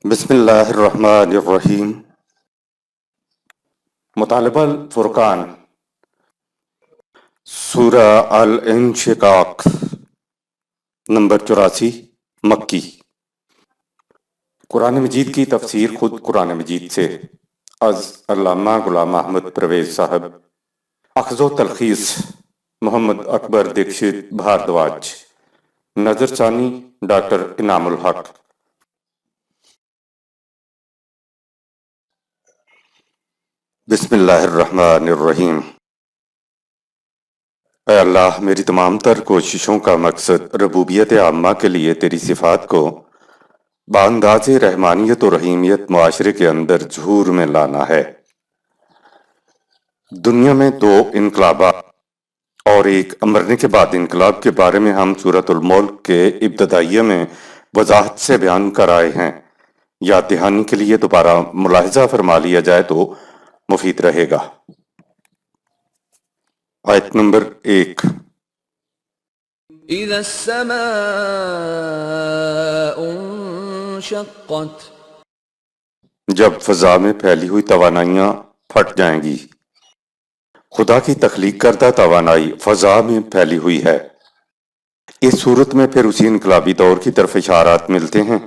بسم اللہ الرحمن الرحیم۔ مطالبہ الفرقان، سورہ الانشقاق، نمبر 84، مکی۔ قرآن مجید کی تفسیر خود قرآن مجید سے از علامہ غلام احمد پرویز صاحب، اخذ و تلخیص محمد اکبر دیکشت بھاردواج، نظر ثانی ڈاکٹر انعام الحق۔ بسم اللہ الرحمن الرحیم۔ اے اللہ، میری تمام تر کوششوں کا مقصد ربوبیت عامہ کے لیے تیری صفات کو بانداز رحمانیت و رحیمیت معاشرے کے اندر ظہور میں لانا ہے۔ دنیا میں 2 انقلابات اور ایک مرنے کے بعد انقلاب کے بارے میں ہم سورۃ الملک کے ابتدائیہ میں وضاحت سے بیان کر آئے ہیں۔ یاد دہانی کے لیے دوبارہ ملاحظہ فرما لیا جائے تو مفید رہے گا۔ آیت نمبر 1۔ اذا السماء انشقت، جب فضا میں پھیلی ہوئی توانائیاں پھٹ جائیں گی۔ خدا کی تخلیق کردہ توانائی فضا میں پھیلی ہوئی ہے۔ اس صورت میں پھر اسی انقلابی دور کی طرف اشارات ملتے ہیں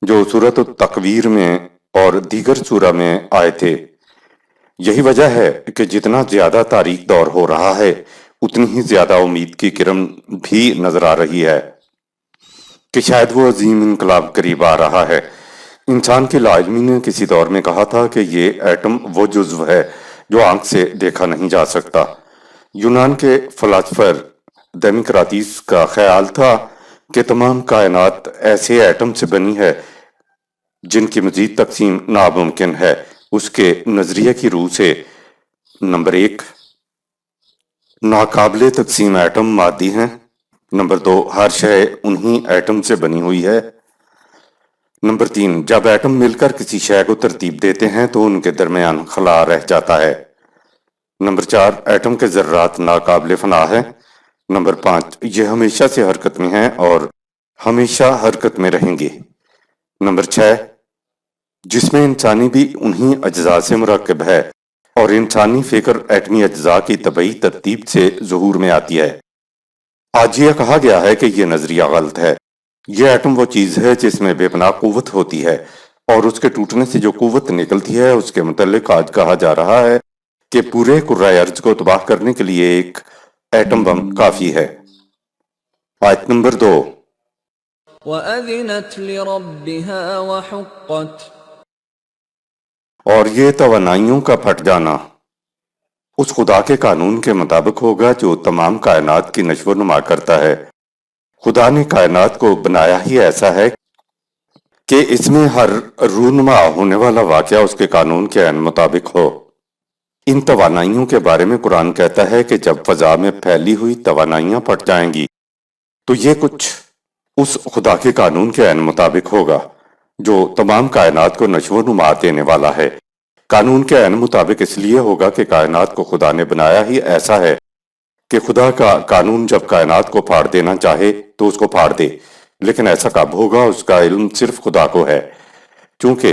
جو سورۃ التکویر میں اور دیگر سورہ میں آئے تھے۔ یہی وجہ ہے کہ جتنا زیادہ تاریک دور ہو رہا ہے اتنی ہی زیادہ امید کی کرن بھی نظر آ رہی ہے کہ شاید وہ عظیم انقلاب قریب آ رہا ہے۔ انسان کے لا علمی نے کسی دور میں کہا تھا کہ یہ ایٹم وہ جزو ہے جو آنکھ سے دیکھا نہیں جا سکتا۔ یونان کے فلاسفر دیموکراتیس کا خیال تھا کہ تمام کائنات ایسے ایٹم سے بنی ہے جن کی مزید تقسیم ناممکن ہے۔ اس کے نظریے کی روح سے نمبر 1، ناقابل تقسیم ایٹم مادی ہیں۔ نمبر 2، ہر شے انہی ایٹم سے بنی ہوئی ہے۔ نمبر 3، جب ایٹم مل کر کسی شے کو ترتیب دیتے ہیں تو ان کے درمیان خلا رہ جاتا ہے۔ نمبر 4، ایٹم کے ذرات ناقابل فنا ہیں۔ نمبر 5، یہ ہمیشہ سے حرکت میں ہیں اور ہمیشہ حرکت میں رہیں گے۔ نمبر 6، جس میں انسانی بھی انہی اجزاء سے مرکب ہے اور انسانی فکر ایٹمی اجزاء کی طبعی ترتیب سے ظہور میں آتی ہے۔ آج یہ کہا گیا ہے کہ یہ نظریہ غلط ہے۔ یہ ایٹم وہ چیز ہے جس میں بے پناہ قوت ہوتی ہے اور اس کے ٹوٹنے سے جو قوت نکلتی ہے اس کے متعلق آج کہا جا رہا ہے کہ پورے کرۂ ارض کو تباہ کرنے کے لیے ایک ایٹم بم کافی ہے۔ آیت نمبر 2۔ وَأَذِنَتْ لِرَبِّهَا وَحُقَّتْ، اور یہ توانائیوں کا پھٹ جانا اس خدا کے قانون کے مطابق ہوگا جو تمام کائنات کی نشو و نما کرتا ہے۔ خدا نے کائنات کو بنایا ہی ایسا ہے کہ اس میں ہر رونما ہونے والا واقعہ اس کے قانون کے عین مطابق ہو۔ ان توانائیوں کے بارے میں قرآن کہتا ہے کہ جب فضا میں پھیلی ہوئی توانائیاں پھٹ جائیں گی تو یہ کچھ اس خدا کے قانون کے عین مطابق ہوگا جو تمام کائنات کو نشو و نما دینے والا ہے۔ قانون کے عین مطابق اس لیے ہوگا کہ کائنات کو خدا نے بنایا ہی ایسا ہے کہ خدا کا قانون جب کائنات کو پھاڑ دینا چاہے تو اس کو پھاڑ دے، لیکن ایسا کب ہوگا اس کا علم صرف خدا کو ہے۔ چونکہ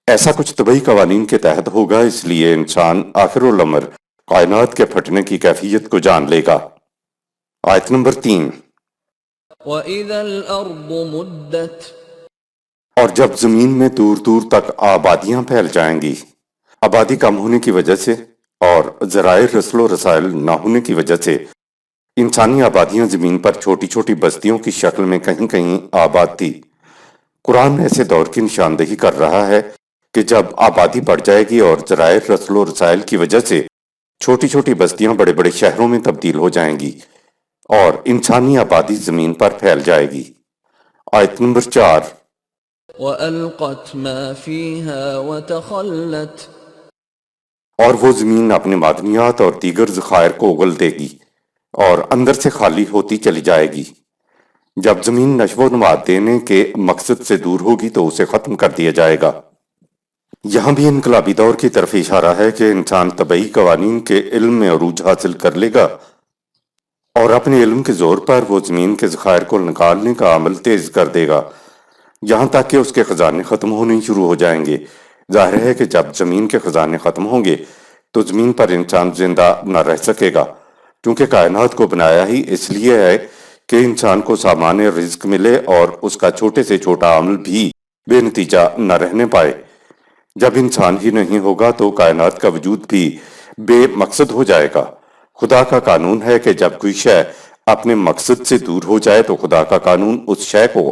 ایسا کچھ طبعی قوانین کے تحت ہوگا اس لیے انسان آخر الامر کائنات کے پھٹنے کی کیفیت کو جان لے گا۔ آیت نمبر 3۔ وَإِذَا الْأَرْضُ مُدَّتْ، اور جب زمین میں دور دور تک آبادیاں پھیل جائیں گی، آبادی کم ہونے کی وجہ سے اور ذرائع رسل و رسائل نہ ہونے کی وجہ سے انسانی آبادیاں زمین پر چھوٹی چھوٹی بستیوں کی شکل میں کہیں کہیں آباد تھی۔ قرآن ایسے دور کی نشاندہی کر رہا ہے کہ جب آبادی بڑھ جائے گی اور ذرائع رسل و رسائل کی وجہ سے چھوٹی چھوٹی بستیاں بڑے بڑے شہروں میں تبدیل ہو جائیں گی اور انسانی آبادی زمین پر پھیل جائے گی۔ آیت نمبر 4۔ وَأَلْقَتْ مَا فِيهَا وَتَخَلَّتْ، اور وہ زمین اپنے معدنیات اور دیگر ذخائر کو اگل دے گی اور اندر سے خالی ہوتی چلی جائے گی۔ جب زمین نشو و نما دینے کے مقصد سے دور ہوگی تو اسے ختم کر دیا جائے گا۔ یہاں بھی انقلابی دور کی طرف اشارہ ہے کہ انسان طبعی قوانین کے علم میں عروج حاصل کر لے گا اور اپنے علم کے زور پر وہ زمین کے ذخائر کو نکالنے کا عمل تیز کر دے گا۔ یہاں تک کہ اس کے خزانے ختم ہونے شروع ہو جائیں گے۔ ظاہر ہے کہ جب زمین کے خزانے ختم ہوں گے تو زمین پر انسان زندہ نہ رہ سکے گا، کیونکہ کائنات کو بنایا ہی اس لیے ہے کہ انسان کو سامان رزق ملے اور اس کا چھوٹے سے چھوٹا عمل بھی بے نتیجہ نہ رہنے پائے۔ جب انسان ہی نہیں ہوگا تو کائنات کا وجود بھی بے مقصد ہو جائے گا۔ خدا کا قانون ہے کہ جب کوئی شے اپنے مقصد سے دور ہو جائے تو خدا کا قانون اس شے کو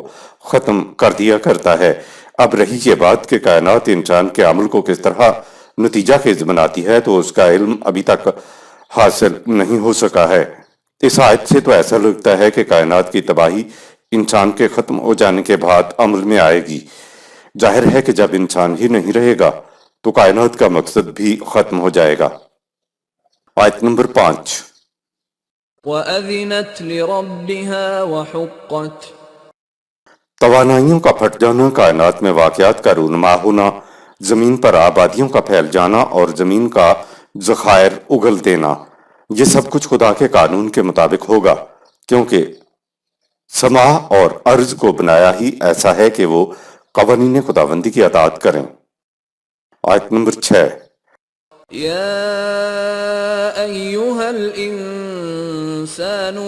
ختم کر دیا کرتا ہے۔ اب رہی یہ بات کہ کائنات انسان کے عمل کو کس طرح نتیجہ خیز بناتی ہے تو اس کا علم ابھی تک حاصل نہیں ہو سکا ہے۔ اس آیت سے تو ایسا لگتا ہے کہ کائنات کی تباہی انسان کے ختم ہو جانے کے بعد عمل میں آئے گی۔ ظاہر ہے کہ جب انسان ہی نہیں رہے گا تو کائنات کا مقصد بھی ختم ہو جائے گا۔ آیت نمبر 5۔ وَأَذِنَتْ لِرَبِّهَا وَحُقَّتْ۔ توانائیوں کا پھٹ جانا، کائنات میں واقعات کا رونما ہونا، زمین پر آبادیوں کا پھیل جانا اور زمین کا ذخائر اگل دینا، یہ سب کچھ خدا کے قانون کے مطابق ہوگا، کیونکہ سما اور ارض کو بنایا ہی ایسا ہے کہ وہ قوانین خداوندی کی اطاعت کریں۔ آیت نمبر 6۔ يَا أَيُّهَا الْإِنسَانُ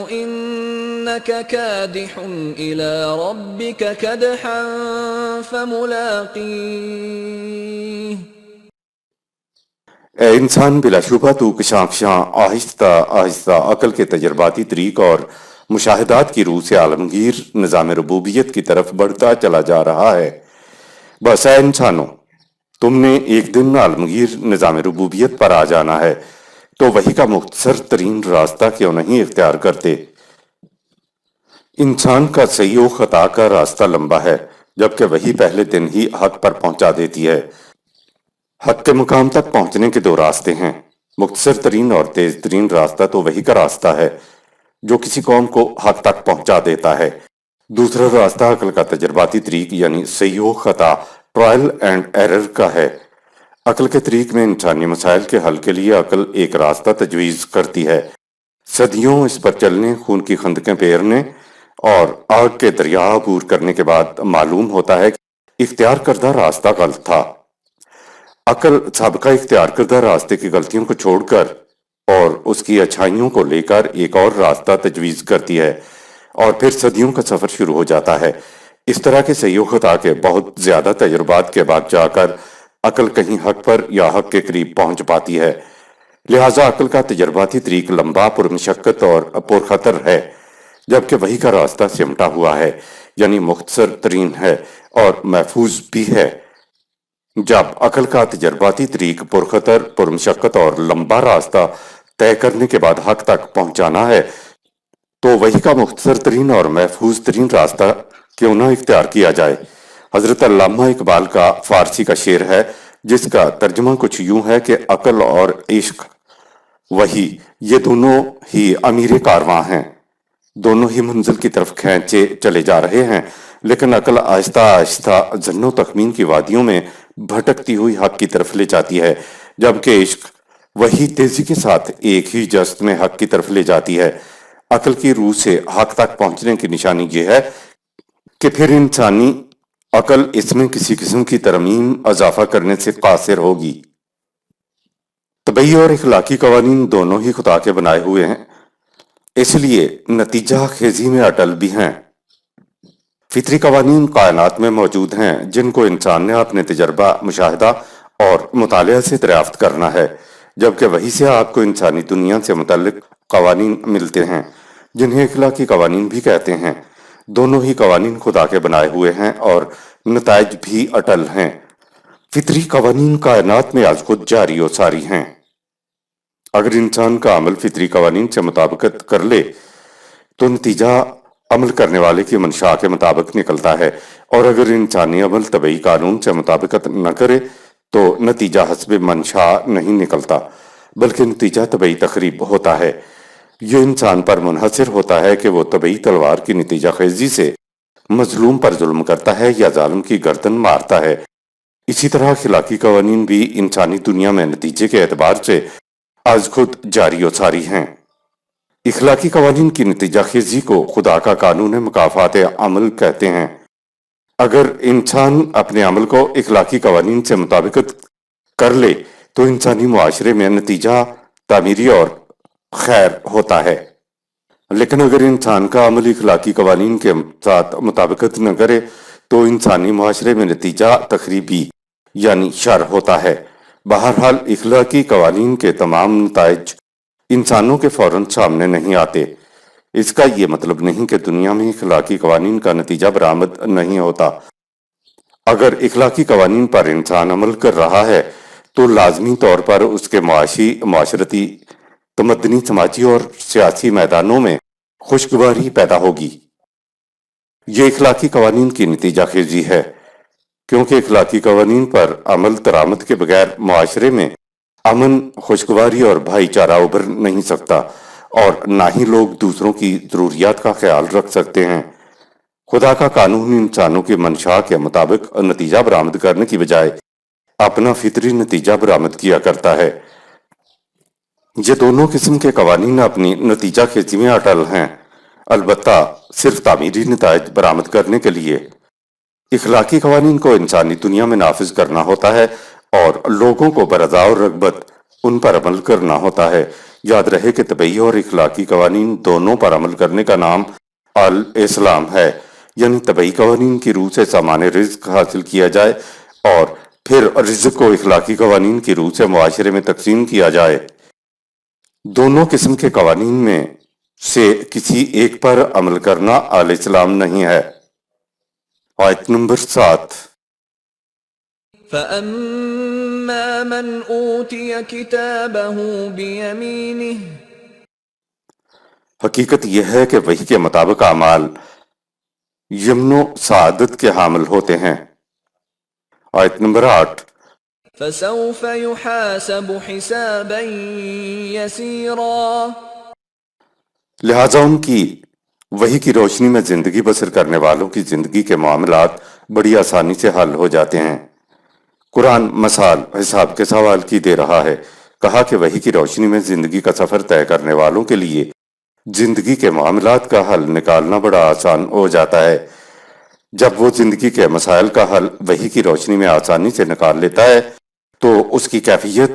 إِنَّكَ كَادِحٌ إِلَىٰ رَبِّكَ كَدْحًا فَمُلَاقِيهِ۔ اے انسان، بلا شبہ تو کشاں کشاں آہستہ آہستہ عقل کے تجرباتی طریق اور مشاہدات کی روح سے عالمگیر نظام ربوبیت کی طرف بڑھتا چلا جا رہا ہے۔ بس اے انسانوں، تم نے ایک دن عالمگیر نظام ربوبیت پر آ جانا ہے، تو وہی کا مختصر ترین راستہ کیوں نہیں اختیار کرتے؟ انسان کا صحیح و خطا کا راستہ لمبا ہے، جبکہ وہی پہلے دن ہی حق پر پہنچا دیتی ہے۔ حق کے مقام تک پہنچنے کے دو راستے ہیں۔ مختصر ترین اور تیز ترین راستہ تو وہی کا راستہ ہے جو کسی قوم کو حق تک پہنچا دیتا ہے۔ دوسرا راستہ عقل کا تجرباتی طریق یعنی صحیح و خطا، ٹرائل اینڈ ایرر کا ہے۔ عقل کے طریق میں انسانی مسائل کے حل کے لیے عقل ایک راستہ تجویز کرتی ہے۔ صدیوں اس پر چلنے، خون کی خندقیں پیرنے اور آگ کے دریا عبور کرنے کے بعد معلوم ہوتا ہے کہ اختیار کردہ راستہ غلط تھا۔ عقل سابقہ اختیار کردہ راستے کی غلطیوں کو چھوڑ کر اور اس کی اچھائیوں کو لے کر ایک اور راستہ تجویز کرتی ہے، اور پھر صدیوں کا سفر شروع ہو جاتا ہے۔ اس طرح کے صحیح و خطا کے بہت زیادہ تجربات کے بعد جا کر عقل کہیں حق پر یا حق کے قریب پہنچ پاتی ہے۔ لہٰذا عقل کا تجرباتی طریق لمبا، پرمشقت اور پرخطر ہے، جبکہ وہی کا راستہ سمٹا ہوا ہے، یعنی مختصر ترین ہے اور محفوظ بھی ہے۔ جب عقل کا تجرباتی طریق پرخطر، پرمشقت اور لمبا راستہ طے کرنے کے بعد حق تک پہنچانا ہے، تو وہی کا مختصر ترین اور محفوظ ترین راستہ کیوں نہ اختیار کیا جائے؟ حضرت علامہ اقبال کا فارسی کا شعر ہے جس کا ترجمہ کچھ یوں ہے کہ عقل اور عشق وہی، یہ دونوں ہی امیر کارواں ہیں، دونوں ہی منزل کی طرف کھینچے چلے جا رہے ہیں، لیکن عقل آہستہ آہستہ ظن و تخمین کی وادیوں میں بھٹکتی ہوئی حق کی طرف لے جاتی ہے، جبکہ عشق وہی تیزی کے ساتھ ایک ہی جست میں حق کی طرف لے جاتی ہے۔ عقل کی روح سے حق تک پہنچنے کی نشانی یہ ہے کہ پھر انسانی عقل اس میں کسی قسم کی ترمیم اضافہ کرنے سے قاصر ہوگی۔ طبعی اور اخلاقی قوانین دونوں ہی خدا کے بنائے ہوئے ہیں، اس لیے نتیجہ خیزی میں اٹل بھی ہیں۔ فطری قوانین کائنات میں موجود ہیں جن کو انسان نے اپنے تجربہ، مشاہدہ اور مطالعہ سے دریافت کرنا ہے، جبکہ وہی سے آپ کو انسانی دنیا سے متعلق قوانین ملتے ہیں جنہیں اخلاقی قوانین بھی کہتے ہیں۔ دونوں ہی قوانین خدا کے بنائے ہوئے ہیں اور نتائج بھی اٹل ہیں۔ فطری قوانین کائنات میں از خود جاری و ساری ہیں۔ اگر انسان کا عمل فطری قوانین سے مطابقت کر لے تو نتیجہ عمل کرنے والے کی منشاء کے مطابق نکلتا ہے، اور اگر انسانی عمل طبعی قانون سے مطابقت نہ کرے تو نتیجہ حسب منشاء نہیں نکلتا، بلکہ نتیجہ طبعی تخریب ہوتا ہے۔ یہ انسان پر منحصر ہوتا ہے کہ وہ طبعی تلوار کی نتیجہ خیزی سے مظلوم پر ظلم کرتا ہے یا ظالم کی گردن مارتا ہے۔ اسی طرح اخلاقی قوانین بھی انسانی دنیا میں نتیجے کے اعتبار سے از خود جاری و ساری ہیں۔ اخلاقی قوانین کی نتیجہ خیزی کو خدا کا قانون مکافات عمل کہتے ہیں۔ اگر انسان اپنے عمل کو اخلاقی قوانین سے مطابقت کر لے تو انسانی معاشرے میں نتیجہ تعمیری اور خیر ہوتا ہے، لیکن اگر انسان کا عمل اخلاقی قوانین کے ساتھ مطابقت نہ کرے تو انسانی معاشرے میں نتیجہ تخریبی یعنی شر ہوتا ہے۔ بہرحال اخلاقی قوانین کے تمام نتائج انسانوں کے فوراً سامنے نہیں آتے۔ اس کا یہ مطلب نہیں کہ دنیا میں اخلاقی قوانین کا نتیجہ برآمد نہیں ہوتا۔ اگر اخلاقی قوانین پر انسان عمل کر رہا ہے تو لازمی طور پر اس کے معاشی، معاشرتی، تمدنی، سماجی اور سیاسی میدانوں میں خوشگواری پیدا ہوگی۔ یہ اخلاقی قوانین کی نتیجہ خیزی ہے، کیونکہ اخلاقی قوانین پر عمل درآمد کے بغیر معاشرے میں امن، خوشگواری اور بھائی چارہ ابھر نہیں سکتا، اور نہ ہی لوگ دوسروں کی ضروریات کا خیال رکھ سکتے ہیں۔ خدا کا قانون انسانوں کی منشاء کے مطابق نتیجہ برآمد کرنے کی بجائے اپنا فطری نتیجہ برآمد کیا کرتا ہے۔ یہ دونوں قسم کے قوانین اپنی نتیجہ خیزی میں اٹل ہیں، البتہ صرف تعمیری نتائج برآمد کرنے کے لیے۔ اخلاقی قوانین کو انسانی دنیا میں نافذ کرنا ہوتا ہے اور لوگوں کو برضا و رغبت ان پر عمل کرنا ہوتا ہے۔ یاد رہے کہ طبعی اور اخلاقی قوانین دونوں پر عمل کرنے کا نام الاسلام ہے، یعنی طبعی قوانین کی روح سے سامان رزق حاصل کیا جائے اور پھر رزق کو اخلاقی قوانین کی روح سے معاشرے میں تقسیم کیا جائے۔ دونوں قسم کے قوانین میں سے کسی ایک پر عمل کرنا الاسلام نہیں ہے۔ آیت نمبر 7۔ فَأَمَّا مَنْ أُوتِيَ كِتَابَهُ بِيَمِينِهِ حقیقت یہ ہے کہ وحی کے مطابق اعمال یمن و سعادت کے حامل ہوتے ہیں۔ آیت نمبر 8۔ فَسَوْفَ يُحَاسَبُ حِسَابًا يَسِيرًا لہٰذا ان کی وحی کی روشنی میں زندگی بسر کرنے والوں کی زندگی کے معاملات بڑی آسانی سے حل ہو جاتے ہیں۔ قرآن مثال حساب کے سوال کی دے رہا ہے۔ کہا کہ وحی کی روشنی میں زندگی کا سفر طے کرنے والوں کے لیے زندگی کے معاملات کا حل نکالنا بڑا آسان ہو جاتا ہے۔ جب وہ زندگی کے مسائل کا حل وحی کی روشنی میں آسانی سے نکال لیتا ہے تو اس کی کیفیت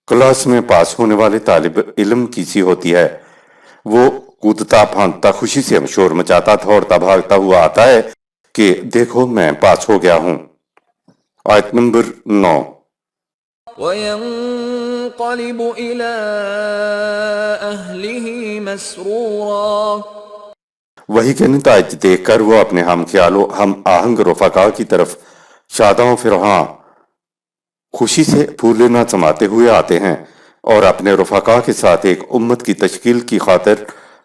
کلاس میں پاس ہونے والے طالب علم کی سی ہوتی ہے۔ وہ کودتا پھاندتا خوشی سے شور مچاتا دوڑتا بھاگتا ہوا آتا ہے کہ دیکھو میں پاس ہو گیا ہوں۔ آیت نمبر 9۔ وَيَنْقَلِبُ إِلَىٰ أَهْلِهِ مَسْرُورًا وہی کے نتائج دیکھ کر وہ اپنے ہم خیال و ہم آہنگ رفقا کی طرف شاداں و فرحاں خوشی سے پھولے نہ سماتے ہوئے آتے ہیں، اور اپنے رفقا کے ساتھ ایک امت کی تشکیل کی خاطر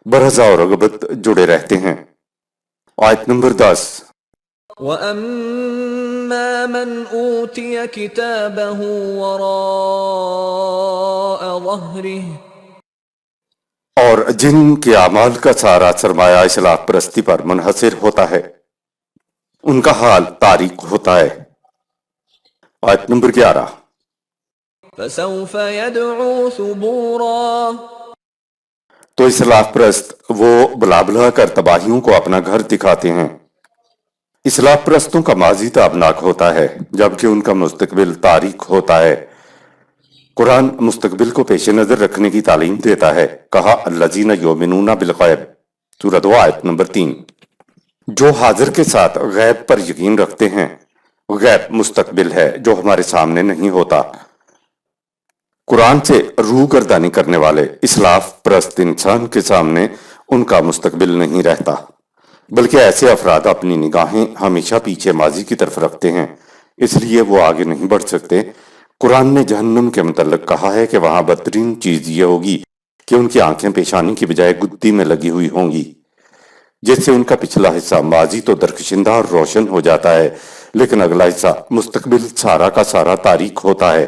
برضا و رغبت جڑے رہتے ہیں۔ آیت نمبر 10۔ وَأَمَّا مَنْ أُوتِيَ كِتَابَهُ وَرَاءَ ظَهْرِهِ اور جن کے اعمال کا سارا سرمایہ اصلاح پرستی پر منحصر ہوتا ہے ان کا حال تاریک ہوتا ہے۔ آیت نمبر 11۔ فَسَوْفَ يَدْعُو ثُبُورًا تو اصلاح پرست وہ بلا بلا کر تباہیوں کو اپنا گھر دکھاتے ہیں۔ اصلاح پرستوں کا ماضی تابناک ہوتا ہے جبکہ ان کا مستقبل تاریک ہوتا ہے۔ قرآن مستقبل کو پیش نظر رکھنے کی تعلیم دیتا ہے۔ کہا الذین یؤمنون بالغیب، سورہ 2 آیت نمبر 3۔ جو حاضر کے ساتھ غیب پر یقین رکھتے ہیں۔ غیب مستقبل ہے جو ہمارے سامنے نہیں ہوتا۔ قرآن سے روح گردانی کرنے والے اصلاح پرست انسان کے سامنے ان کا مستقبل نہیں رہتا، بلکہ ایسے افراد اپنی نگاہیں ہمیشہ پیچھے ماضی کی طرف رکھتے ہیں، اس لیے وہ آگے نہیں بڑھ سکتے۔ قرآن نے جہنم کے متعلق کہا ہے کہ وہاں بدترین چیز یہ ہوگی کہ ان کی آنکھیں پیشانی کی بجائے گدی میں لگی ہوئی ہوں گی، جس سے ان کا پچھلا حصہ ماضی تو درکشندہ اور روشن ہو جاتا ہے، لیکن اگلا حصہ مستقبل سارا کا سارا تاریک ہوتا ہے۔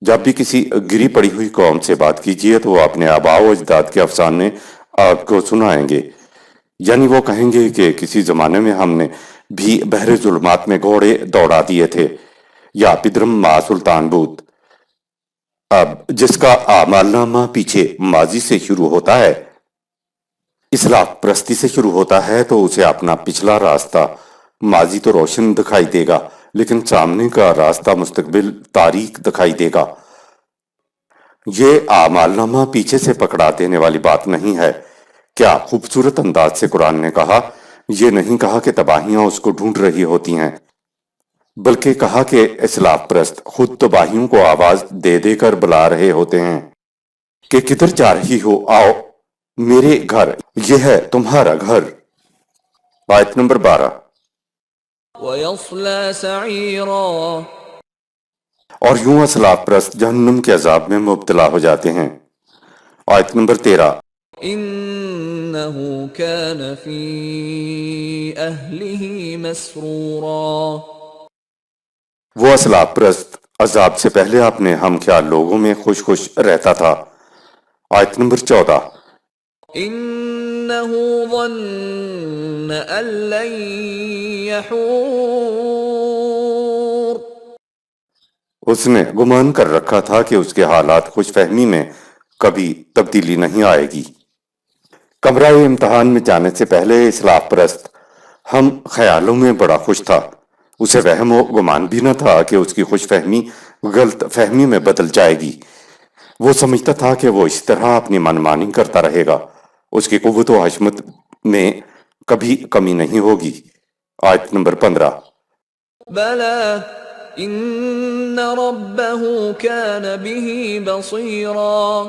جب بھی کسی گری پڑی ہوئی قوم سے بات کیجیے تو وہ اپنے آباء و اجداد کے افسانے آپ کو سنائیں گے، یعنی وہ کہیں گے کہ کسی زمانے میں ہم نے بھی بحر ظلمات میں گھوڑے دوڑا دیے تھے، یا پدرم ما سلطان بود۔ اب جس کا اعمال نامہ پیچھے ماضی سے شروع ہوتا ہے، اصلاح پرستی سے شروع ہوتا ہے، تو اسے اپنا پچھلا راستہ ماضی تو روشن دکھائی دے گا لیکن سامنے کا راستہ مستقبل تاریک دکھائی دے گا۔ یہ اعمال نامہ پیچھے سے پکڑا دینے والی بات نہیں ہے۔ کیا خوبصورت انداز سے قرآن نے کہا، یہ نہیں کہا کہ تباہیاں اس کو ڈھونڈ رہی ہوتی ہیں، بلکہ کہا کہ اسلاف پرست خود تباہیوں کو آواز دے دے کر بلا رہے ہوتے ہیں کہ کدھر جا رہی ہو، آؤ میرے گھر، یہ ہے تمہارا گھر۔ آیت نمبر 12۔ وَيَصْلَى سَعِيرًا، اور یوں اسلاف پرست جہنم کے عذاب میں مبتلا ہو جاتے ہیں۔ آیت نمبر 13۔ إِنَّهُ كَانَ فِي أَهْلِهِ مَسْرُورًا، وہ اسلاف پرست عذاب سے پہلے اپنے ہم خیال لوگوں میں خوش خوش رہتا تھا۔ آیت نمبر 14۔ إِنَّهُ ظَنَّ أَن لَّن يَحُورَ، اس نے گمان کر رکھا تھا کہ اس کے حالات خوش فہمی میں کبھی تبدیلی نہیں آئے گی۔ کمرہ امتحان میں جانے سے پہلے اسلاف پرست ہم خیالوں میں بڑا خوش تھا۔ اسے وہم و گمان بھی نہ تھا کہ اس کی خوش فہمی غلط فہمی میں بدل جائے گی۔ وہ سمجھتا تھا کہ وہ اس طرح اپنی منمانی کرتا رہے گا، اس کی قوت و حشمت میں کبھی کمی نہیں ہوگی۔ آیت نمبر 15۔ بَلَى إِنَّ رَبَّهُ كَانَ بِهِ بَصِيرًا،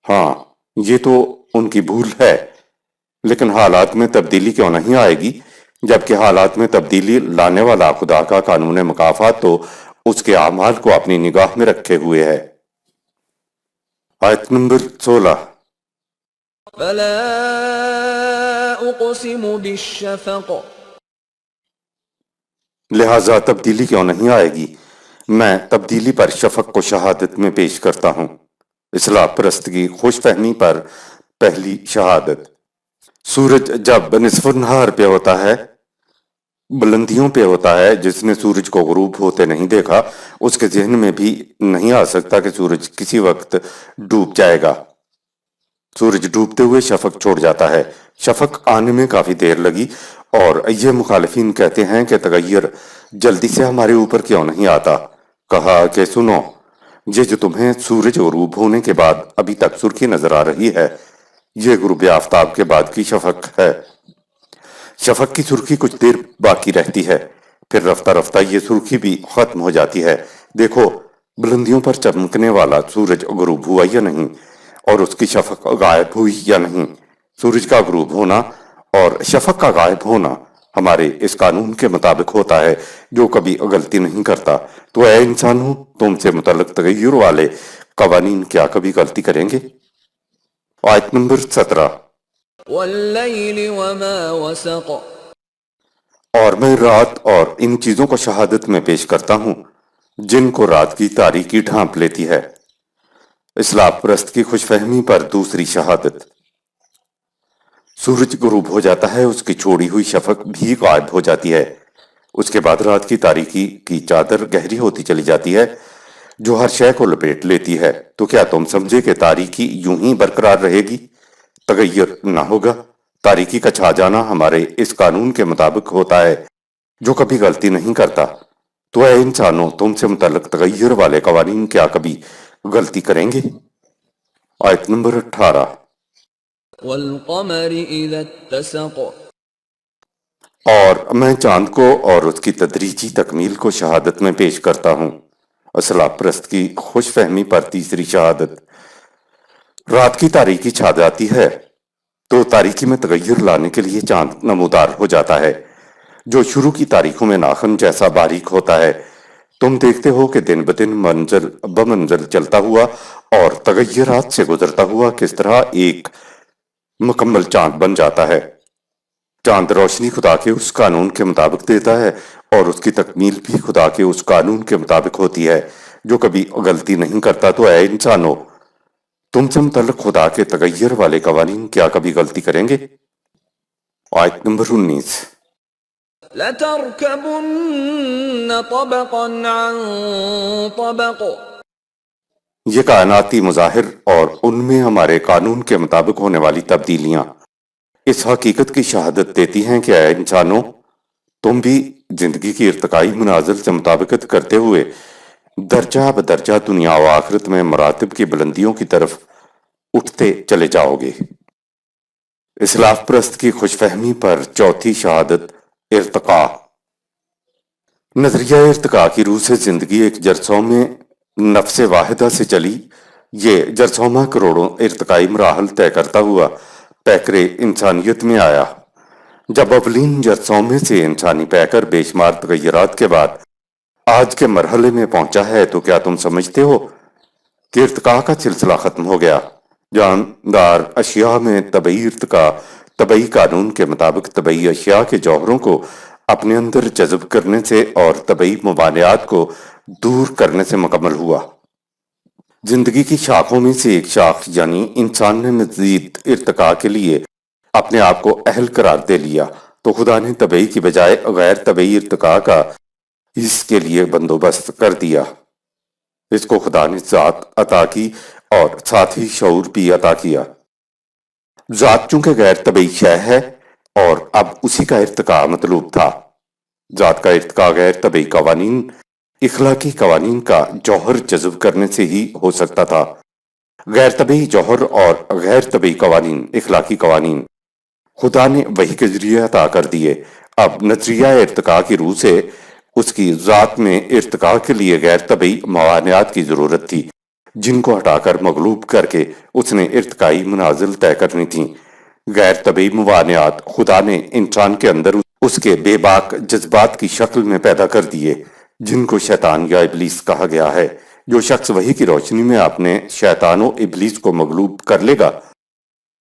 ہاں یہ تو ان کی بھول ہے، لیکن حالات میں تبدیلی کیوں نہیں آئے گی جبکہ حالات میں تبدیلی لانے والا خدا کا قانون مکافات تو اس کے اعمال کو اپنی نگاہ میں رکھے ہوئے ہے۔ آیت نمبر 16۔ فَلَا أُقْسِمُ بِالشَّفَقِ، لہٰذا تبدیلی کیوں نہیں آئے گی، میں تبدیلی پر شفق کو شہادت میں پیش کرتا ہوں۔ اصلاح پرست کی خوش فہمی پر پہلی شہادت۔ سورج جب نصف النہار پہ ہوتا ہے، بلندیوں پہ ہوتا ہے، جس نے سورج کو غروب ہوتے نہیں دیکھا اس کے ذہن میں بھی نہیں آ سکتا کہ سورج کسی وقت ڈوب جائے گا۔ سورج ڈوبتے ہوئے شفق چھوڑ جاتا ہے۔ شفق آنے میں کافی دیر لگی اور یہ مخالفین کہتے ہیں کہ تغیر جلدی سے ہمارے اوپر کیوں نہیں آتا۔ کہا کہ سنو، یہ جو تمہیں سورج غروب ہونے کے بعد ابھی تک سرخی نظر آ رہی ہے، یہ غروب آفتاب کے بعد کی شفق ہے۔ شفق کی سرخی کچھ دیر باقی رہتی ہے، پھر رفتہ رفتہ یہ سرخی بھی ختم ہو جاتی ہے۔ دیکھو بلندیوں پر چمکنے والا سورج غروب ہوا یا نہیں، اور اس کی شفق غائب ہوئی یا نہیں۔ سورج کا غروب ہونا اور شفق کا غائب ہونا ہمارے اس قانون کے مطابق ہوتا ہے جو کبھی غلطی نہیں کرتا۔ تو اے انسانوں، تم سے متعلق تغیر والے قوانین کیا کبھی غلطی کریں گے؟ آیت نمبر 17۔ وَاللَّيْلِ وَمَا وَسَقَ، اور میں رات اور ان چیزوں کو شہادت میں پیش کرتا ہوں جن کو رات کی تاریکی ڈھانپ لیتی ہے۔ اسلاف پرست کی خوش فہمی پر دوسری شہادت۔ سورج غروب ہو جاتا ہے، اس کی چھوڑی ہوئی شفق بھی غائب ہو جاتی ہے۔ اس کے بعد رات کی تاریکی کی چادر گہری ہوتی چلی جاتی ہے جو ہر شے کو لپیٹ لیتی ہے۔ تو کیا تم سمجھے کہ تاریکی یوں ہی برقرار رہے گی، تغیر نہ ہوگا؟ تاریکی کا چھا جانا ہمارے اس قانون کے مطابق ہوتا ہے جو کبھی غلطی نہیں کرتا۔ تو اے انسانوں، تم سے متعلق تغیر والے قوانین کیا کبھی غلطی کریں گے؟ آیت نمبر 18۔ وَالْقَمَرِ إِذَا اتَّسَقَ، اور میں چاند کو اور اس کی تدریجی تکمیل کو شہادت میں پیش کرتا ہوں۔ اسلاف پرست کی خوش فہمی پر تیسری شہادت۔ رات کی تاریکی چھا جاتی ہے تو تاریکی میں تغیر لانے کے لیے چاند نمودار ہو جاتا ہے جو شروع کی تاریخوں میں ناخن جیسا باریک ہوتا ہے۔ تم دیکھتے ہو کہ دن بدن منزل بمنزل چلتا ہوا اور تغیرات سے گزرتا ہوا کس طرح ایک مکمل چاند بن جاتا ہے۔ چاند روشنی خدا کے اس قانون کے مطابق دیتا ہے اور اس کی تکمیل بھی خدا کے اس قانون کے مطابق ہوتی ہے جو کبھی غلطی نہیں کرتا۔ تو اے انسانوں، تم سے متعلق خدا کے تغیر والے قوانین کیا کبھی غلطی کریں گے؟ آیت نمبر 19۔ لَتَرْكَبُنَّ طَبَقًا عَنْ طَبَقٍ، یہ کائناتی مظاہر اور ان میں ہمارے قانون کے مطابق ہونے والی تبدیلیاں اس حقیقت کی شہادت دیتی ہیں کہ اے انسانوں، تم بھی زندگی کی ارتقائی منازل سے مطابقت کرتے ہوئے درجہ بدرجہ دنیا و آخرت میں مراتب کی بلندیوں کی طرف اٹھتے چلے جاؤ گے۔ اسلاف پرست کی خوش فہمی پر چوتھی شہادت، ارتقاء۔ نظریہ ارتقاء کی روح سے زندگی ایک جرثومے نفس واحدہ سے چلی۔ یہ جرثومہ کروڑوں ارتقائی مراحل طے کرتا ہوا پیکر انسانیت میں آیا۔ جب اولین جرثومے سے انسانی پیکر بے شمار تغیرات کے بعد آج کے مرحلے میں پہنچا ہے، تو کیا تم سمجھتے ہو کہ ارتقاء کا سلسلہ ختم ہو گیا؟ جاندار اشیاء میں طبعی ارتقاء طبعی قانون کے مطابق طبعی اشیاء کے جوہروں کو اپنے اندر جذب کرنے سے اور طبعی ممانعات کو دور کرنے سے مکمل ہوا۔ زندگی کی شاخوں میں سے ایک شاخ یعنی انسان نے مزید ارتقاء کے لیے اپنے آپ کو اہل قرار دے لیا، تو خدا نے طبعی کی بجائے غیر طبعی ارتقاء کا اس کے لیے بندوبست کر دیا۔ اس کو خدا نے ذات عطا کی اور ساتھ ہی شعور بھی عطا کیا۔ ذات چونکہ غیر طبعی شے ہے اور اب اسی کا ارتقاء مطلوب تھا۔ ذات کا ارتقاء غیر طبعی قوانین، اخلاقی قوانین کا جوہر جذب کرنے سے ہی ہو سکتا تھا۔ غیر طبعی جوہر اور غیر طبعی قوانین، اخلاقی قوانین خدا نے وحی کے ذریعے عطا کر دیے۔ اب نظریہ ارتقاء کی روح سے اس کی ذات میں ارتقاء کے لیے غیر طبعی موانعات کی ضرورت تھی، جن کو ہٹا کر مغلوب کر کے اس نے ارتقائی منازل طے کرنی تھیں۔ غیر طبعی موانعات خدا نے انسان کے اندر اس کے بے باک جذبات کی شکل میں پیدا کر دیے، جن کو شیطان یا ابلیس کہا گیا ہے۔ جو شخص وحی کی روشنی میں اپنے شیطان و ابلیس کو مغلوب کر لے گا،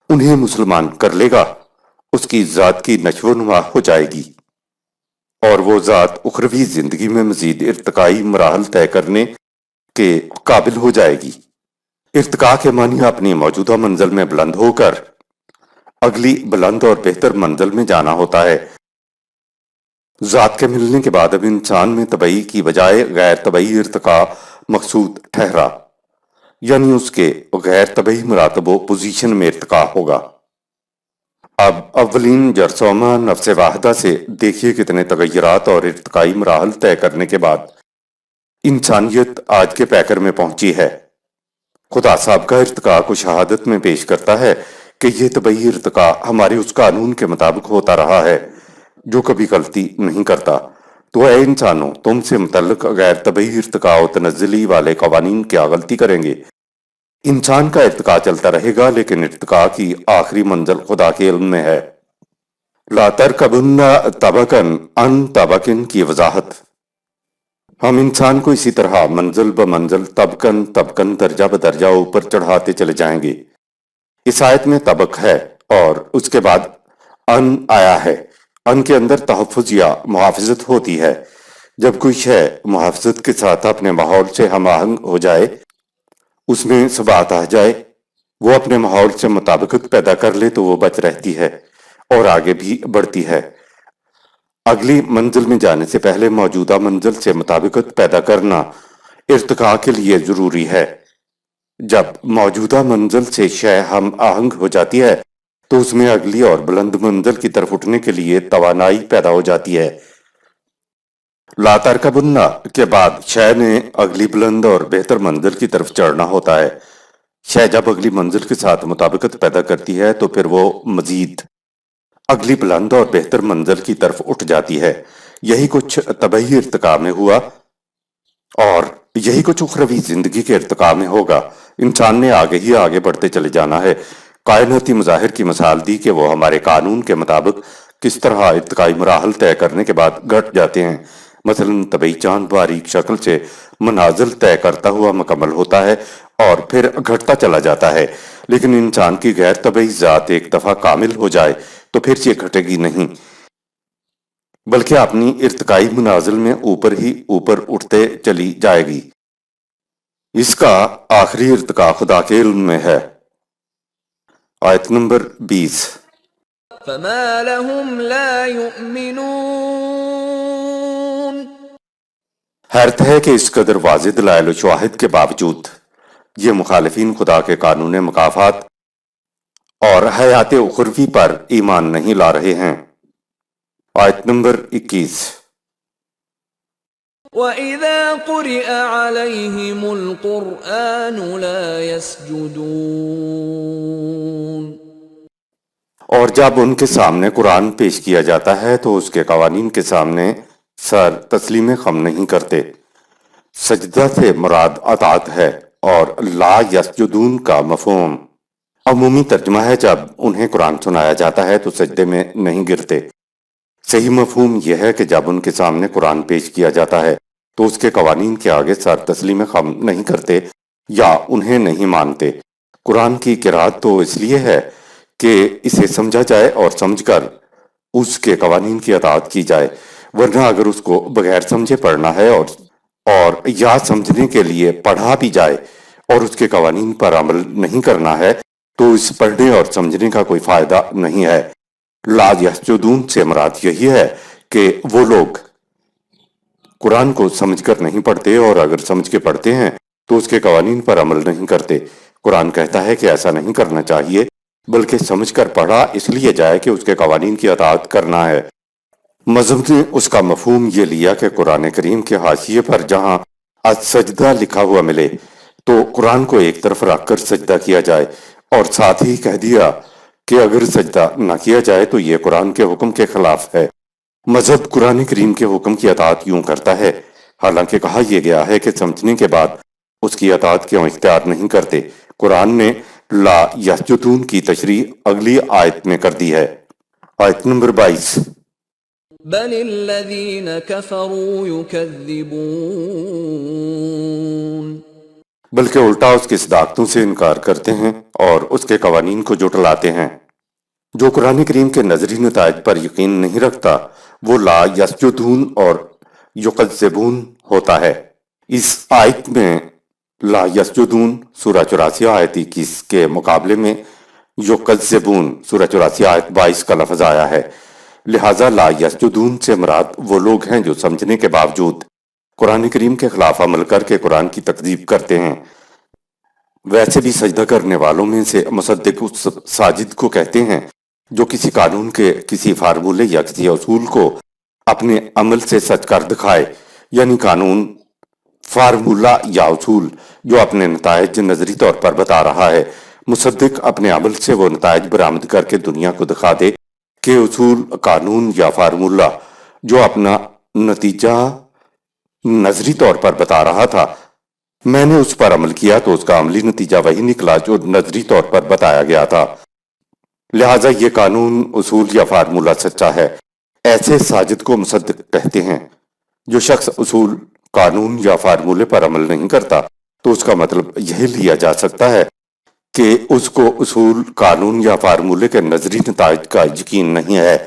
انہیں مسلمان کر لے گا، اس کی ذات کی نشو و نما ہو جائے گی اور وہ ذات اخروی زندگی میں مزید ارتقائی مراحل طے کرنے کے قابل ہو جائے گی۔ ارتقاء کے معنی اپنی موجودہ منزل میں بلند ہو کر اگلی بلند اور بہتر منزل میں جانا ہوتا ہے۔ ذات کے ملنے کے بعد اب انسان میں طبعی کی بجائے غیر طبعی ارتقاء مقصود ٹھہرا، یعنی اس کے غیر طبعی مراتب و پوزیشن میں ارتقاء ہوگا۔ اب اولین جرثومہ نفس واحدہ سے دیکھیے کتنے تغیرات اور ارتقائی مراحل طے کرنے کے بعد انسانیت آج کے پیکر میں پہنچی ہے۔ خدا صاحب کا ارتقاء کو شہادت میں پیش کرتا ہے کہ یہ طبعی ارتقاء ہمارے اس قانون کے مطابق ہوتا رہا ہے جو کبھی غلطی نہیں کرتا۔ تو اے انسانوں، تم سے متعلق غیر طبعی ارتقاء و تنزلی والے قوانین کیا غلطی کریں گے؟ انسان کا ارتقاء چلتا رہے گا، لیکن ارتقاء کی آخری منزل خدا کے علم میں ہے۔ لا ترکبن طبقا عن طبق کی وضاحت۔ ہم انسان کو اسی طرح منزل بمنزل طبقاً طبقاً درجہ بدرجہ اوپر چڑھاتے چلے جائیں گے۔ اس آیت میں طبق ہے اور اس کے بعد ان آیا ہے۔ ان کے اندر تحفظ یا محافظت ہوتی ہے۔ جب کوئی شے محافظت کے ساتھ اپنے ماحول سے ہم آہنگ ہو جائے، اس میں ثبات آ جائے، وہ اپنے ماحول سے مطابقت پیدا کر لے، تو وہ بچ رہتی ہے اور آگے بھی بڑھتی ہے۔ اگلی منزل میں جانے سے پہلے موجودہ منزل سے مطابقت پیدا کرنا ارتقاء کے لیے ضروری ہے۔ جب موجودہ منزل سے شے ہم آہنگ ہو جاتی ہے تو اس میں اگلی اور بلند منزل کی طرف اٹھنے کے لیے توانائی پیدا ہو جاتی ہے۔ لا ترکبن کے بعد شے نے اگلی بلند اور بہتر منزل کی طرف چڑھنا ہوتا ہے۔ شے جب اگلی منزل کے ساتھ مطابقت پیدا کرتی ہے تو پھر وہ مزید اگلی بلند اور بہتر منزل کی طرف اٹھ جاتی ہے۔ یہی کچھ طبعی ارتقاء میں ہوا اور یہی کچھ اخروی زندگی کے ارتقاء میں ہوگا۔ انسان نے آگے ہی آگے بڑھتے چلے جانا ہے۔ کائناتی مظاہر کی مثال دی کہ وہ ہمارے قانون کے مطابق کس طرح ارتقائی مراحل طے کرنے کے بعد گھٹ جاتے ہیں۔ مثلا طبعی چاند باریک شکل سے منازل طے کرتا ہوا مکمل ہوتا ہے اور پھر گھٹتا چلا جاتا ہے، لیکن انسان کی غیر طبعی ذات ایک دفعہ کامل ہو جائے تو پھر یہ گھٹے گی نہیں، بلکہ اپنی ارتقائی منازل میں اوپر ہی اوپر اٹھتے چلی جائے گی۔ اس کا آخری ارتقاء خدا کے علم میں ہے۔ آیت نمبر 20۔ فما لهم لا يؤمنون۔ حیرت ہے کہ اس قدر واضح دلائل و شواہد کے باوجود یہ مخالفین خدا کے قانون مکافات اور حیات اخروی پر ایمان نہیں لا رہے ہیں۔ آیت نمبر 21۔ وَإِذَا قُرِئَ عَلَيْهِمُ الْقُرْآنُ لَا يَسْجُدُونَ۔ اور جب ان کے سامنے قرآن پیش کیا جاتا ہے تو اس کے قوانین کے سامنے سر تسلیم خم نہیں کرتے۔ سجدہ سے مراد اطاعت ہے اور لا یسجدون کا مفہوم عمومی ترجمہ ہے جب انہیں قرآن سنایا جاتا ہے تو سجدے میں نہیں گرتے۔ صحیح مفہوم یہ ہے کہ جب ان کے سامنے قرآن پیش کیا جاتا ہے تو اس کے قوانین کے آگے سر تسلیم خم نہیں کرتے یا انہیں نہیں مانتے۔ قرآن کی قرات تو اس لیے ہے کہ اسے سمجھا جائے اور سمجھ کر اس کے قوانین کی اطاعت کی جائے، ورنہ اگر اس کو بغیر سمجھے پڑھنا ہے اور یا سمجھنے کے لیے پڑھا بھی جائے اور اس کے قوانین پر عمل نہیں کرنا ہے تو اس پڑھنے اور سمجھنے کا کوئی فائدہ نہیں ہے۔ لا یسجدون سے مراد یہی ہے کہ وہ لوگ قرآن کو سمجھ کر نہیں پڑھتے اور اگر سمجھ کے پڑھتے ہیں تو اس کے قوانین پر عمل نہیں کرتے۔ قرآن کہتا ہے کہ ایسا نہیں کرنا چاہیے بلکہ سمجھ کر پڑھا اس لیے جائے کہ اس کے قوانین کی اطاعت کرنا ہے۔ مذہب نے اس کا مفہوم یہ لیا کہ قرآن کریم کے حاشیے پر جہاں السجدہ لکھا ہوا ملے تو قرآن کو ایک طرف رکھ کر سجدہ کیا جائے، اور ساتھ ہی کہہ دیا کہ اگر سجدہ نہ کیا جائے تو یہ قرآن کے حکم کے خلاف ہے۔ مذہب قرآن کریم کے حکم کی اطاعت یوں کرتا ہے، حالانکہ کہا یہ گیا ہے کہ سمجھنے کے بعد اس کی اطاعت کیوں اختیار نہیں کرتے۔ قرآن نے لا یسجدون کی تشریح اگلی آیت میں کر دی ہے، آیت نمبر 22۔ بل الذین کفروا یکذبون۔ بلکہ الٹا اس کی صداقتوں سے انکار کرتے ہیں اور اس کے قوانین کو جھٹلاتے ہیں۔ جو قرآن کریم کے نظری نتائج پر یقین نہیں رکھتا وہ لا یسجدون اور یکذبون ہوتا ہے۔ اس آیت میں لا یسجدون سورہ 84 آیت 21 کے مقابلے میں یکذبون سورہ 84 آیت 22 کا لفظ آیا ہے، لہٰذا لا یسجدون سے مراد وہ لوگ ہیں جو سمجھنے کے باوجود قرآن کریم کے خلاف عمل کر کے قرآن کی تکذیب کرتے ہیں۔ ویسے بھی سجدہ کرنے والوں میں سے مصدق اس ساجد کو کہتے ہیں جو کسی قانون کے کسی فارمولے یا کسی اصول کو اپنے عمل سے سچ کر دکھائے، یعنی قانون، فارمولہ یا اصول جو اپنے نتائج نظری طور پر بتا رہا ہے۔ مصدق اپنے عمل سے وہ نتائج برآمد کر کے دنیا کو دکھا دے کہ اصول، قانون یا فارمولہ جو اپنا نتیجہ نظری طور پر بتا رہا تھا، میں نے اس پر عمل کیا تو اس کا عملی نتیجہ وہی نکلا جو نظری طور پر بتایا گیا تھا، لہٰذا یہ قانون، اصول یا فارمولہ سچا ہے۔ ایسے ساجد کو مصدق کہتے ہیں۔ جو شخص اصول، قانون یا فارمولے پر عمل نہیں کرتا تو اس کا مطلب یہی لیا جا سکتا ہے کہ اس کو اصول، قانون یا فارمولے کے نظری نتائج کا یقین نہیں ہے،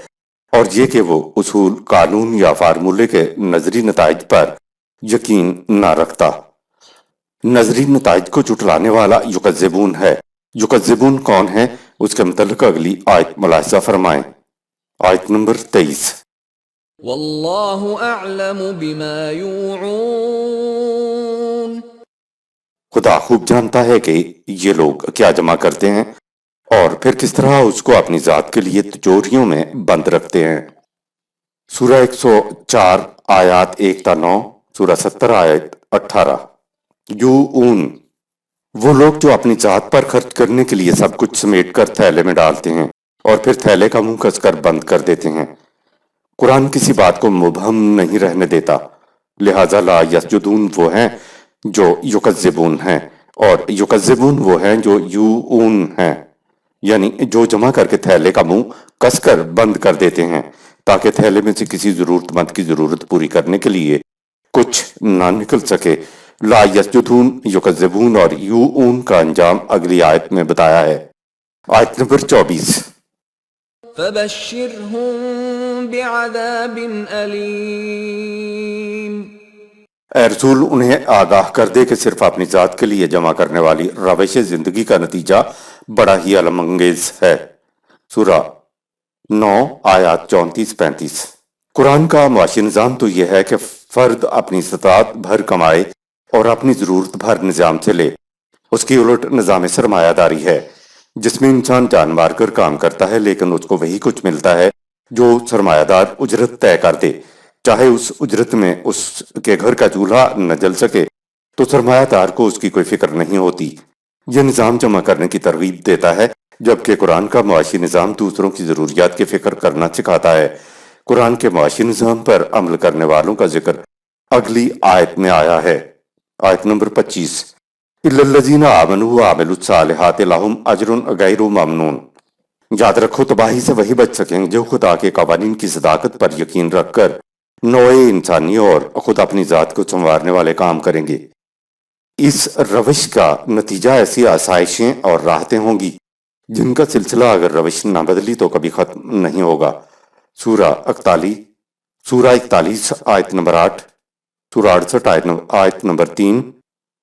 اور یہ کہ وہ اصول، قانون یا فارمولے کے نظری نتائج پر یقین نہ رکھتا۔ نظری نتائج کو جھٹلانے والا یکذبون ہے۔ یکذبون کون ہے اس کے متعلق اگلی آیت ملاحظہ فرمائیں، آیت نمبر 23۔ واللہ اعلم بما یوعون۔ خدا خوب جانتا ہے کہ یہ لوگ کیا جمع کرتے ہیں اور پھر کس طرح اس کو اپنی ذات کے لیے تجوریوں میں بند رکھتے ہیں۔ سورہ 104 آیات 1 تا 9، سورہ 70 آیت 18۔ یوعون وہ لوگ جو اپنی ذات پر خرچ کرنے کے لیے سب کچھ سمیٹ کر تھیلے میں ڈالتے ہیں اور پھر تھیلے کا منہ کس کر بند کر دیتے ہیں۔ قرآن کسی بات کو مبہم نہیں رہنے دیتا، لہٰذا لا یسجدون وہ ہیں جو یکذبون ہیں، اور یکذبون وہ ہیں جو یوعون ہیں، یعنی جو جمع کر کے تھیلے کا منہ کس کر بند کر دیتے ہیں تاکہ تھیلے میں سے کسی ضرورت مند کی ضرورت پوری کرنے کے لیے کچھ نہ نکل سکے۔ لا یسجدون، یکذبون اور یوعون کا انجام اگلی آیت میں بتایا ہے، آیت نمبر 24۔ فبشرهم بعذاب علیم۔ اے رسول انہیں آگاہ کر دے کہ صرف اپنی ذات کے لیے جمع کرنے والی روش زندگی کا نتیجہ بڑا ہی الم انگیز ہے۔ سورہ 9 آیات 34-35۔ قرآن کا معاشی نظام تو یہ ہے کہ فرد اپنی استطاعت بھر کمائے اور اپنی ضرورت بھر نظام سے لے۔ اس کی الٹ نظام سرمایہ داری ہے جس میں انسان جان مار کر کام کرتا ہے لیکن اس کو وہی کچھ ملتا ہے جو سرمایہ دار اجرت طے کر دے، چاہے اس اجرت میں اس کے گھر کا چولہا نہ جل سکے تو سرمایہ دار کو اس کی کوئی فکر نہیں ہوتی۔ یہ نظام جمع کرنے کی ترغیب دیتا ہے، جبکہ قرآن کا معاشی نظام دوسروں کی ضروریات کی فکر کرنا سکھاتا ہے۔ قرآن کے معاشی نظام پر عمل کرنے والوں کا ذکر اگلی آیت میں آیا ہے، آیت نمبر 25، اِلَّا الَّذِينَ آمَنُوا وَعَمِلُوا الصَّالِحَاتِ لَهُمْ أَجْرٌ غَيْرُ مَمْنُونٍ۔ یاد رکھو تباہی سے وہی بچ سکیں گے جو خدا کے قوانین کی صداقت پر یقین رکھ کر نوع انسانی اور خود اپنی ذات کو سنوارنے والے کام کریں گے۔ اس روش کا نتیجہ ایسی آسائشیں اور راحتیں ہوں گی جن کا سلسلہ اگر روش نہ بدلی تو کبھی ختم نہیں ہوگا۔ سورہ 41 آیت نمبر 8، سورہ 68 آیت نمبر 3،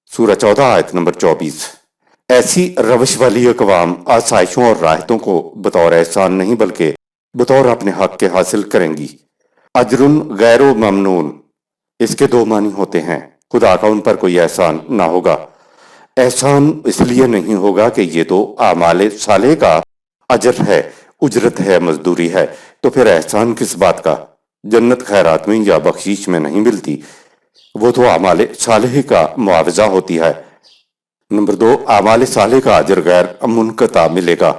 سورہ 14 آیت نمبر 24۔ ایسی روش والی اقوام آسائشوں اور راحتوں کو بطور احسان نہیں بلکہ بطور اپنے حق کے حاصل کریں گی۔ اجرن غیر ممنون، اس کے دو معنی ہوتے ہیں، خدا کا ان پر کوئی احسان نہ ہوگا۔ احسان اس لیے نہیں ہوگا کہ یہ تو اعمال صالح کا اجر ہے، اجرت ہے، مزدوری ہے، تو پھر احسان کس بات کا؟ جنت خیرات میں یا بخشیش میں نہیں ملتی، وہ تو اعمال صالح کا معاوضہ ہوتی ہے۔ نمبر 2، اعمال صالح کا اجر غیر منقطع ملے گا،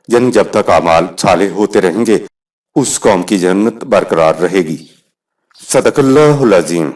یعنی جب تک اعمال صالح ہوتے رہیں گے اس قوم کی جنت برقرار رہے گی۔ صدق اللہ العظیم۔